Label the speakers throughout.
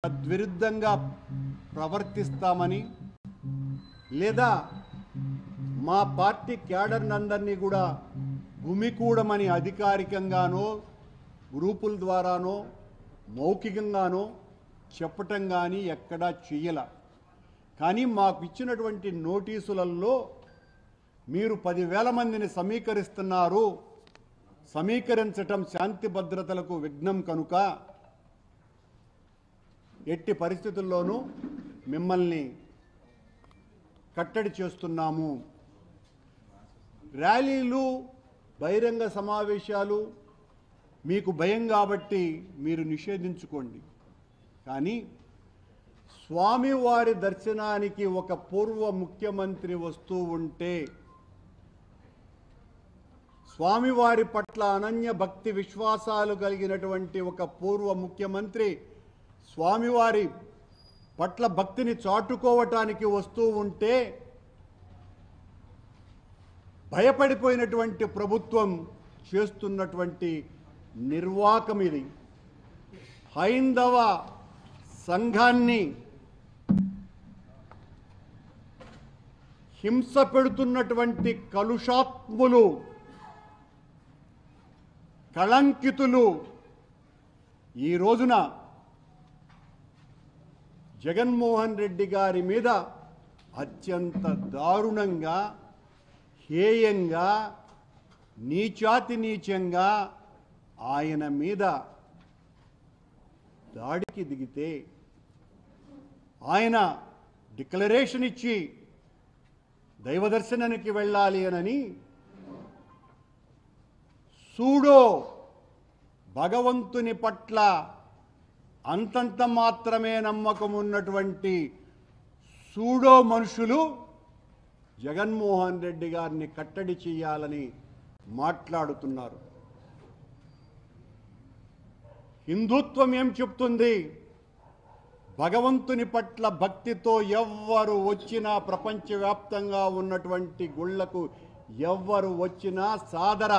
Speaker 1: తద్విరుద్ధంగా ప్రవర్తిస్తామని లేదా మా పార్టీ క్యాడర్నందరినీ కూడా గుమికూడమని అధికారికంగానో గ్రూపుల ద్వారానో మౌఖికంగానో చెప్పటం కానీ ఎక్కడా చెయ్యల. కానీ మాకు ఇచ్చినటువంటి నోటీసులలో మీరు 10,000 మందిని సమీకరిస్తున్నారు, సమీకరించటం శాంతి భద్రతలకు విఘ్నం కనుక ఎట్టి పరిస్థితుల్లోనూ మిమ్మల్ని కట్టడి చేస్తున్నాము. ర్యాలీలు, బహిరంగ సమావేశాలు మీకు భయం కాబట్టి మీరు నిషేధించుకోండి. కానీ స్వామివారి దర్శనానికి ఒక పూర్వ ముఖ్యమంత్రి వస్తూ ఉంటే, స్వామివారి పట్ల అనన్య భక్తి విశ్వాసాలు కలిగినటువంటి ఒక పూర్వ ముఖ్యమంత్రి స్వామివారి పట్ల భక్తిని చాటుకోవటానికి వస్తూ ఉంటే భయపడిపోయినటువంటి ప్రభుత్వం చేస్తున్నటువంటి నిర్వాకం ఇది. హైందవ సంఘాన్ని హింస పెడుతున్నటువంటి కలుషాత్ములు, కళంకితులు ఈ రోజున జగన్మోహన్ రెడ్డి గారి మీద అత్యంత దారుణంగా, హేయంగా, నీచాతి నీచంగా ఆయన మీద దాడికి దిగితే, ఆయన డిక్లరేషన్ ఇచ్చి దైవదర్శనానికి వెళ్ళాలి అని సూడో భగవంతుని పట్ల అంతంత మాత్రమే నమ్మకం ఉన్నటువంటి సూడో మనుషులు జగన్మోహన్ రెడ్డి గారిని కట్టడి చేయాలని మాట్లాడుతున్నారు. హిందుత్వం ఏం చెప్తుంది? భగవంతుని పట్ల భక్తితో ఎవ్వరు వచ్చినా, ప్రపంచవ్యాప్తంగా ఉన్నటువంటి గుళ్లకు ఎవ్వరు వచ్చినా సాదర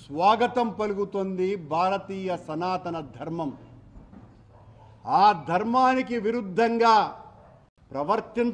Speaker 1: స్వాగతం పలుకుతుంది భారతీయ సనాతన ధర్మం. ఆ ధర్మానికి విరుద్ధంగా ప్రవర్తించ